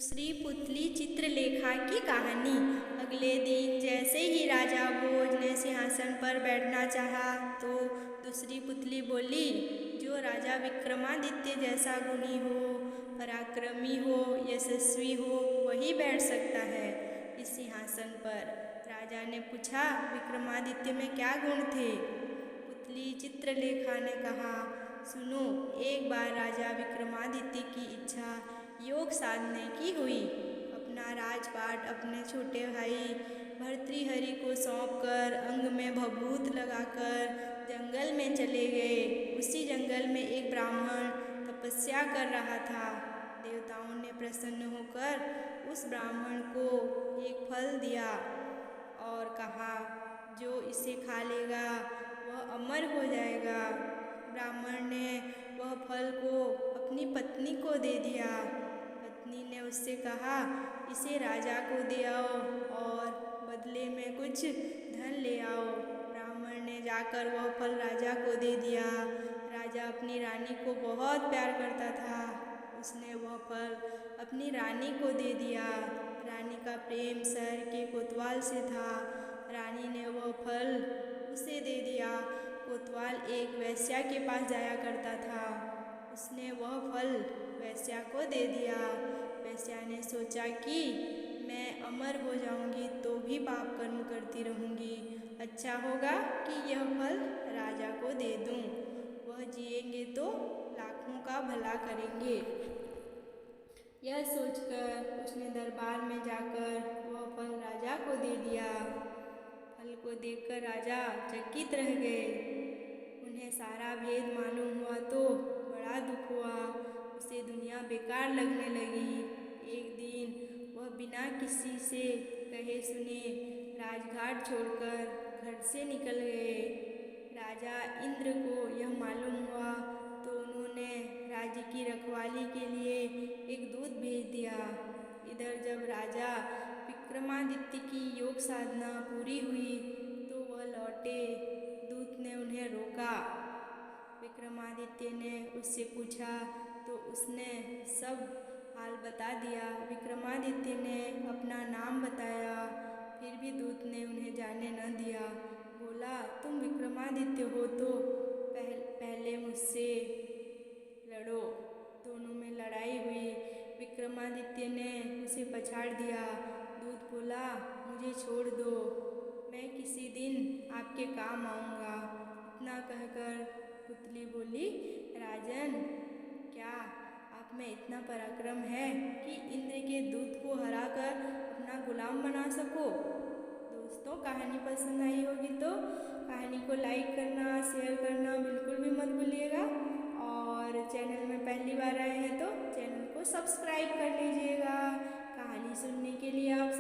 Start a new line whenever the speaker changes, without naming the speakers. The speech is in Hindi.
दूसरी पुतली चित्रलेखा की कहानी। अगले दिन जैसे ही राजा भोज ने सिंहासन पर बैठना चाहा तो दूसरी पुतली बोली, जो राजा विक्रमादित्य जैसा गुणी हो, पराक्रमी हो, यशस्वी हो, वही बैठ सकता है इस सिंहासन पर। राजा ने पूछा, विक्रमादित्य में क्या गुण थे? पुतली चित्रलेखा ने कहा, सुनो, एक बार राजा विक्रमादित्य की इच्छा योग साधने की हुई। अपना राजपाट अपने छोटे भाई भर्तृहरि को सौंपकर अंग में भभूत लगाकर जंगल में चले गए। उसी जंगल में एक ब्राह्मण तपस्या कर रहा था। देवताओं ने प्रसन्न होकर उस ब्राह्मण को एक फल दिया और कहा, जो इसे खा लेगा वह अमर हो जाएगा। ब्राह्मण ने वह फल को अपनी पत्नी को दे दिया। पत्नी ने उससे कहा, इसे राजा को दे आओ और बदले में कुछ धन ले आओ। ब्राह्मण ने जाकर वह फल राजा को दे दिया। राजा अपनी रानी को बहुत प्यार करता था। उसने वह फल अपनी रानी को दे दिया। रानी का प्रेम शहर के कोतवाल से था। रानी ने वह फल उसे दे दिया। कोतवाल एक वेश्या के पास जाया करता था। उसने वह फल वेश्या को दे दिया। वेश्या ने सोचा कि मैं अमर हो जाऊंगी तो भी पाप कर्म करती रहूंगी। अच्छा होगा कि यह फल राजा को दे दूं। वह जिएंगे तो लाखों का भला करेंगे। यह सोचकर उसने दरबार में जाकर वह फल राजा को दे दिया। फल को देखकर राजा चकित रह गए। उन्हें सारा भेद मालूम हुआ तो बड़ा दुख हुआ। उसे दुनिया बेकार लगने लगी। एक दिन वह बिना किसी से कहे सुने राजघाट छोड़कर घर से निकल गए। राजा इंद्र को यह मालूम हुआ तो उन्होंने राज्य की रखवाली के लिए एक दूत भेज दिया। इधर जब राजा विक्रमादित्य की योग साधना पूरी हुई तो वह लौटे। दूत ने उन्हें रोका। विक्रमादित्य ने उससे पूछा तो उसने सब हाल बता दिया। विक्रमादित्य ने अपना नाम बताया, फिर भी दूत ने उन्हें जाने न दिया। बोला, तुम विक्रमादित्य हो तो पहले मुझसे लड़ो। दोनों में लड़ाई हुई। विक्रमादित्य ने उसे पछाड़ दिया। दूत बोला, मुझे छोड़ दो, मैं किसी दिन आपके काम आऊँगा। इतना कहकर पुतली बोली, राजन, क्या आप में इतना पराक्रम है कि इंद्र के दूत को हराकर अपना गुलाम बना सको? दोस्तों, कहानी पसंद आई होगी तो कहानी को लाइक करना, शेयर करना बिल्कुल भी मत भूलिएगा। और चैनल में पहली बार आए हैं तो चैनल को सब्सक्राइब कर लीजिएगा। कहानी सुनने के लिए आप